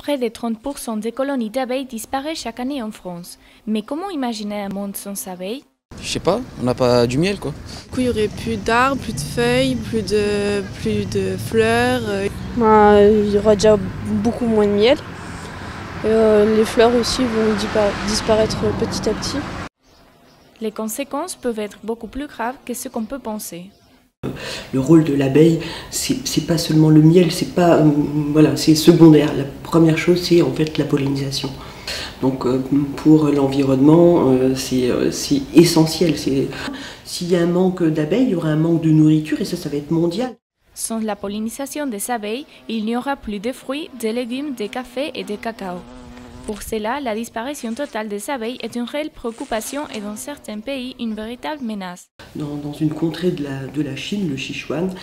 Près de 30% des colonies d'abeilles disparaissent chaque année en France. Mais comment imaginer un monde sans abeilles? Je sais pas, on n'a pas du miel quoi. Du coup, il n'y aurait plus d'arbres, plus de feuilles, plus de fleurs. Il y aura déjà beaucoup moins de miel. Les fleurs aussi vont disparaître petit à petit. Les conséquences peuvent être beaucoup plus graves que ce qu'on peut penser. Le rôle de l'abeille, c'est pas seulement le miel, c'est pas c'est secondaire. La première chose, c'est en fait la pollinisation. Donc pour l'environnement, c'est essentiel. S'il y a un manque d'abeilles, il y aura un manque de nourriture et ça va être mondial. Sans la pollinisation des abeilles, il n'y aura plus de fruits, de légumes, de café et de cacao. Pour cela, la disparition totale des abeilles est une réelle préoccupation et dans certains pays, une véritable menace. Dans une contrée de la Chine, le Sichuan,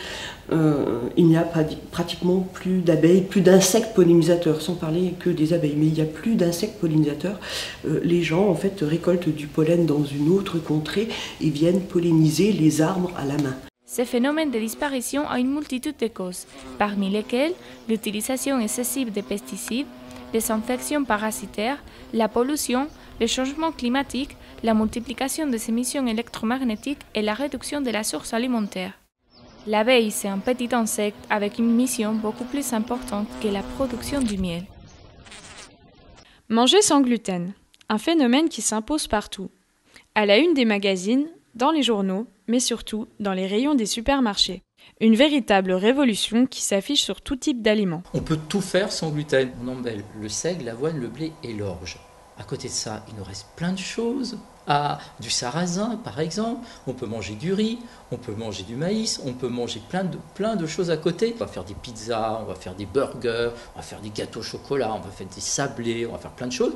il n'y a pratiquement plus d'abeilles, plus d'insectes pollinisateurs, sans parler que des abeilles. Mais il n'y a plus d'insectes pollinisateurs. Les gens, en fait, récoltent du pollen dans une autre contrée et viennent polliniser les arbres à la main. Ce phénomène de disparition a une multitude de causes, parmi lesquelles l'utilisation excessive de pesticides, les infections parasitaires, la pollution, le changement climatique, la multiplication des émissions électromagnétiques et la réduction de la source alimentaire. L'abeille, c'est un petit insecte avec une mission beaucoup plus importante que la production du miel. Manger sans gluten, un phénomène qui s'impose partout. À la une des magazines, dans les journaux, mais surtout dans les rayons des supermarchés. Une véritable révolution qui s'affiche sur tout type d'aliments. On peut tout faire sans gluten. On embelle le seigle, l'avoine, le blé et l'orge. À côté de ça, il nous reste plein de choses. Du sarrasin, par exemple. On peut manger du riz, on peut manger du maïs, on peut manger plein de choses à côté. On va faire des pizzas, on va faire des burgers, on va faire des gâteaux au chocolat, on va faire des sablés, on va faire plein de choses.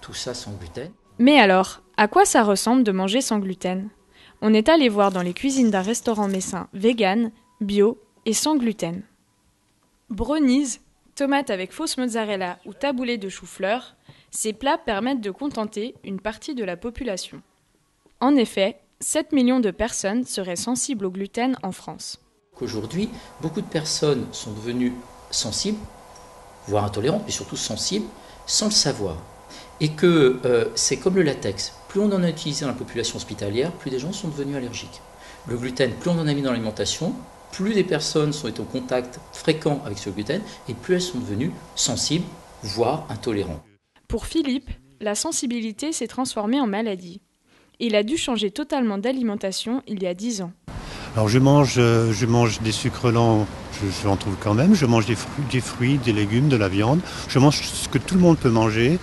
Tout ça sans gluten. Mais alors, à quoi ça ressemble de manger sans gluten ? On est allé voir dans les cuisines d'un restaurant messin vegan, bio et sans gluten. Brownies, tomates avec fausse mozzarella ou taboulé de chou-fleur, ces plats permettent de contenter une partie de la population. En effet, 7 millions de personnes seraient sensibles au gluten en France. Aujourd'hui, beaucoup de personnes sont devenues sensibles, voire intolérantes, mais surtout sensibles, sans le savoir. Et que c'est comme le latex. Plus on en a utilisé dans la population hospitalière, plus des gens sont devenus allergiques. Le gluten, plus on en a mis dans l'alimentation, plus des personnes sont en contact fréquent avec ce gluten, et plus elles sont devenues sensibles, voire intolérantes. Pour Philippe, la sensibilité s'est transformée en maladie. Il a dû changer totalement d'alimentation il y a 10 ans. Alors je mange des sucres lents, j'en trouve quand même, je mange des fruits, des légumes, de la viande, je mange ce que tout le monde peut manger.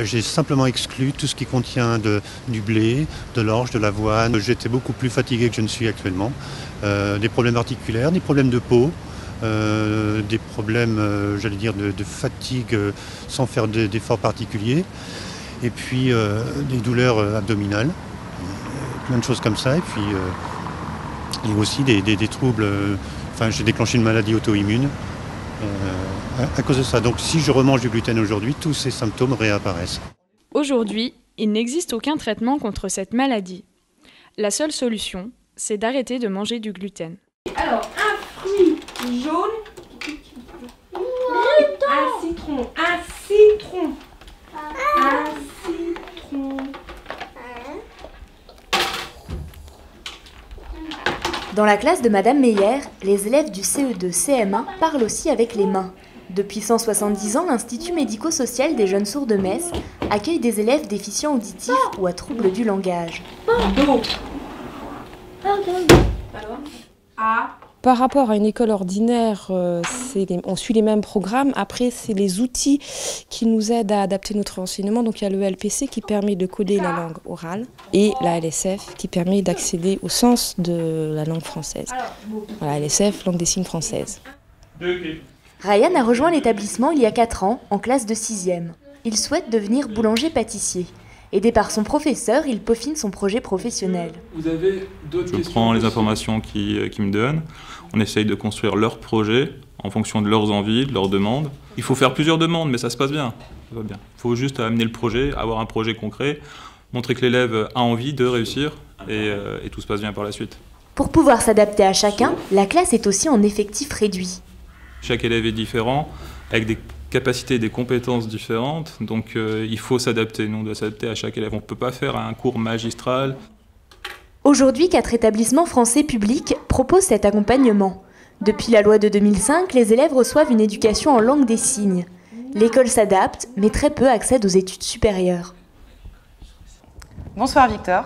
J'ai simplement exclu tout ce qui contient du blé, de l'orge, de l'avoine. J'étais beaucoup plus fatigué que je ne suis actuellement. Des problèmes articulaires, des problèmes de peau, des problèmes, de fatigue sans faire d'efforts particuliers. Et puis des douleurs abdominales, plein de choses comme ça. Et puis il y a aussi des troubles. J'ai déclenché une maladie auto-immune. À cause de ça. Donc si je remange du gluten aujourd'hui, tous ces symptômes réapparaissent. Aujourd'hui, il n'existe aucun traitement contre cette maladie. La seule solution, c'est d'arrêter de manger du gluten. Alors, un fruit jaune, un citron. Dans la classe de Madame Meyer, les élèves du CE2-CM1 parlent aussi avec les mains. Depuis 170 ans, l'Institut médico-social des jeunes sourds de Metz accueille des élèves déficients auditifs ou à troubles du langage. Par rapport à une école ordinaire, on suit les mêmes programmes. Après, c'est les outils qui nous aident à adapter notre enseignement. Donc il y a le LPC qui permet de coder la langue orale et la LSF qui permet d'accéder au sens de la langue française. Voilà, LSF, langue des signes française. Ryan a rejoint l'établissement il y a 4 ans, en classe de 6e. Il souhaite devenir boulanger-pâtissier. Aidé par son professeur, il peaufine son projet professionnel. Vous avez d'autres questions ? Je prends les informations qu'ils me donnent. On essaye de construire leur projet en fonction de leurs envies, de leurs demandes. Il faut faire plusieurs demandes, mais ça se passe bien. Ça va bien. Il faut juste amener le projet, avoir un projet concret, montrer que l'élève a envie de réussir et tout se passe bien par la suite. Pour pouvoir s'adapter à chacun, la classe est aussi en effectif réduit. Chaque élève est différent, avec des capacités et des compétences différentes, donc il faut s'adapter. Nous, on doit s'adapter à chaque élève. On ne peut pas faire un cours magistral. Aujourd'hui, 4 établissements français publics proposent cet accompagnement. Depuis la loi de 2005, les élèves reçoivent une éducation en langue des signes. L'école s'adapte, mais très peu accèdent aux études supérieures. Bonsoir Victor.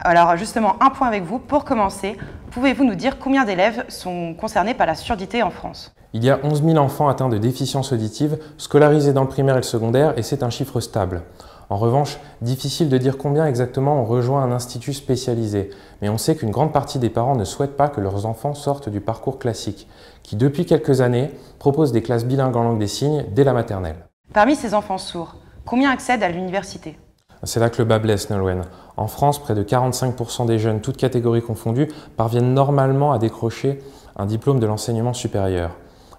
Alors justement, un point avec vous. Pour commencer, pouvez-vous nous dire combien d'élèves sont concernés par la surdité en France ? Il y a 11 000 enfants atteints de déficience auditive, scolarisés dans le primaire et le secondaire, et c'est un chiffre stable. En revanche, difficile de dire combien exactement ont rejoint un institut spécialisé, mais on sait qu'une grande partie des parents ne souhaitent pas que leurs enfants sortent du parcours classique, qui depuis quelques années propose des classes bilingues en langue des signes dès la maternelle. Parmi ces enfants sourds, combien accèdent à l'université ? C'est là que le bas blesse, Nolwenn. En France, près de 45% des jeunes, toutes catégories confondues, parviennent normalement à décrocher un diplôme de l'enseignement supérieur.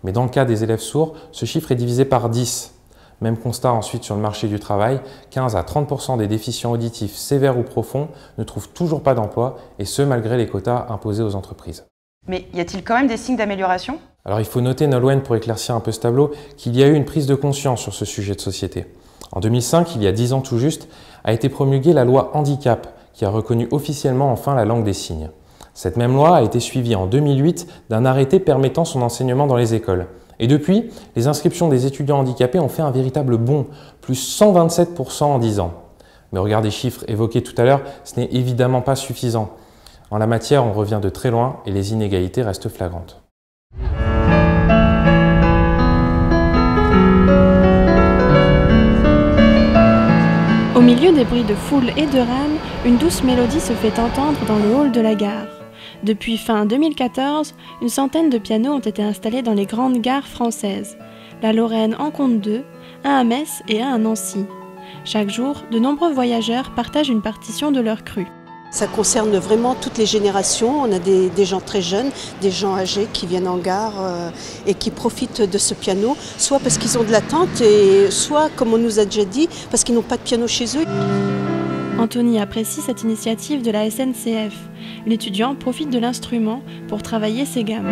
Mais dans le cas des élèves sourds, ce chiffre est divisé par 10. Même constat ensuite sur le marché du travail, 15 à 30% des déficients auditifs sévères ou profonds ne trouvent toujours pas d'emploi, et ce malgré les quotas imposés aux entreprises. Mais y a-t-il quand même des signes d'amélioration ? Alors il faut noter, Nolwenn, pour éclaircir un peu ce tableau, qu'il y a eu une prise de conscience sur ce sujet de société. En 2005, il y a 10 ans tout juste, a été promulguée la loi handicap, qui a reconnu officiellement enfin la langue des signes. Cette même loi a été suivie en 2008 d'un arrêté permettant son enseignement dans les écoles. Et depuis, les inscriptions des étudiants handicapés ont fait un véritable bond, plus 127% en 10 ans. Mais au regard des chiffres évoqués tout à l'heure, ce n'est évidemment pas suffisant. En la matière, on revient de très loin et les inégalités restent flagrantes. Au milieu des bruits de foule et de rames, une douce mélodie se fait entendre dans le hall de la gare. Depuis fin 2014, une centaine de pianos ont été installés dans les grandes gares françaises. La Lorraine en compte 2, un à Metz et un à Nancy. Chaque jour, de nombreux voyageurs partagent une partition de leur crue. Ça concerne vraiment toutes les générations. On a des gens très jeunes, des gens âgés qui viennent en gare et qui profitent de ce piano, soit parce qu'ils ont de l'attente, et soit, comme on nous a déjà dit, parce qu'ils n'ont pas de piano chez eux. Anthony apprécie cette initiative de la SNCF. L'étudiant profite de l'instrument pour travailler ses gammes.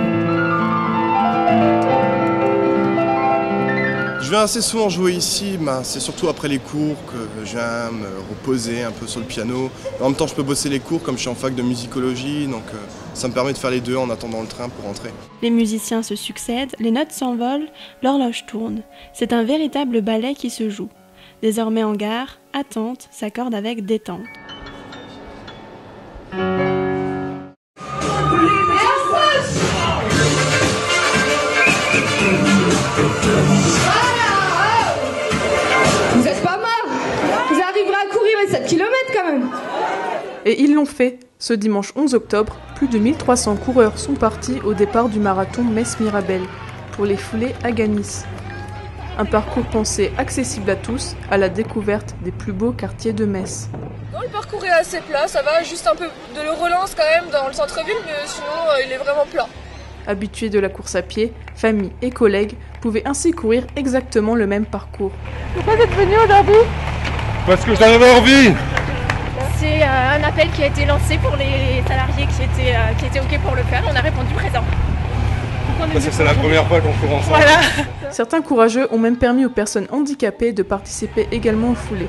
Je viens assez souvent jouer ici, c'est surtout après les cours que je viens me reposer un peu sur le piano. En même temps, je peux bosser les cours comme je suis en fac de musicologie, donc ça me permet de faire les deux en attendant le train pour rentrer. Les musiciens se succèdent, les notes s'envolent, l'horloge tourne. C'est un véritable ballet qui se joue. Désormais en gare, attente s'accorde avec détente. Vous êtes pas mort. Vous arriverez à courir les 7 km quand même. Et ils l'ont fait. Ce dimanche 11 octobre, plus de 1300 coureurs sont partis au départ du marathon Metz-Mirabel pour les fouler à Ganis. Un parcours pensé accessible à tous, à la découverte des plus beaux quartiers de Metz. Non, le parcours est assez plat, ça va, juste un peu de relance quand même dans le centre-ville, mais sinon il est vraiment plat. Habitués de la course à pied, famille et collègues pouvaient ainsi courir exactement le même parcours. Pourquoi vous êtes venus aujourd'hui? Parce que j'en avais envie. C'est un appel qui a été lancé pour les salariés qui étaient OK pour le faire, on a répondu présent. Parce que c'est la première fois qu'on court ensemble. Voilà. Certains courageux ont même permis aux personnes handicapées de participer également aux foulées.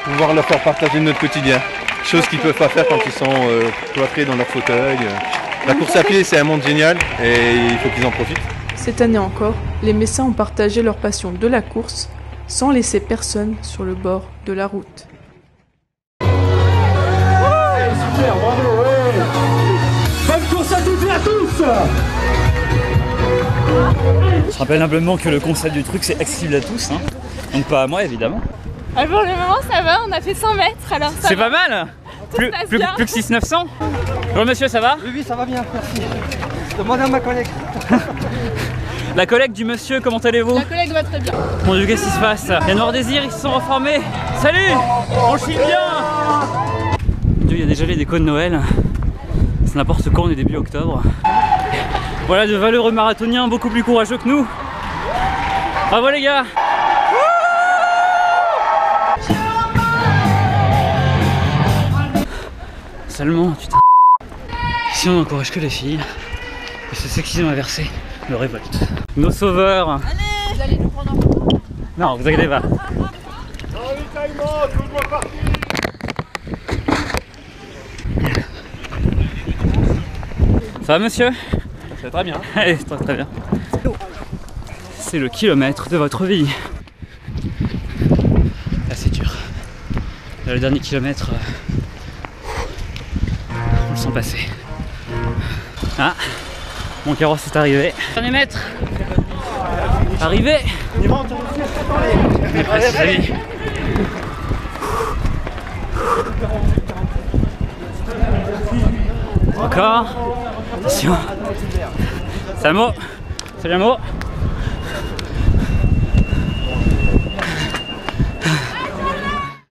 Pouvoir leur faire partager notre quotidien, chose qu'ils ne peuvent pas faire quand ils sont cloîtrés dans leur fauteuil. La course à pied, c'est un monde génial et il faut qu'ils en profitent. Cette année encore, les Messins ont partagé leur passion de la course sans laisser personne sur le bord de la route. Super, bravo, ouais. Bonne course à toutes et à tous. Je rappelle simplement que le concept du truc c'est accessible à tous, hein. Donc pas à moi évidemment. Pour le moment ça va, on a fait 100 mètres alors ça c'est va. Pas mal. Plus que 600-900. Bonjour monsieur, ça va? Oui, ça va bien, merci. Demandez à ma collègue. La collègue du monsieur, comment allez-vous? La collègue va très bien. Mon Dieu, qu'est-ce qui se passe? Les Noirs Désirs, ils se sont reformés. Salut. On chie bien. Dieu, il y a déjà les décos de Noël. C'est n'importe quoi, on est début octobre. Voilà de valeureux marathoniens beaucoup plus courageux que nous. Bravo les gars. Seulement, putain. Ici on n'encourage que les filles. Et ce sexisme inversé me révolte. Nos sauveurs. Allez, Vous allez nous prendre en photo? Non, vous inquiétez pas. Ça va monsieur? Ça va très bien. Allez, très bien. C'est le kilomètre de votre vie. Là c'est dur. Là, le dernier kilomètre, on le sent passer. Ah, mon carrosse est arrivé. Dernier mètre. Arrivé. On est presque fini. Encore. Attention. Samo. Salut Amo.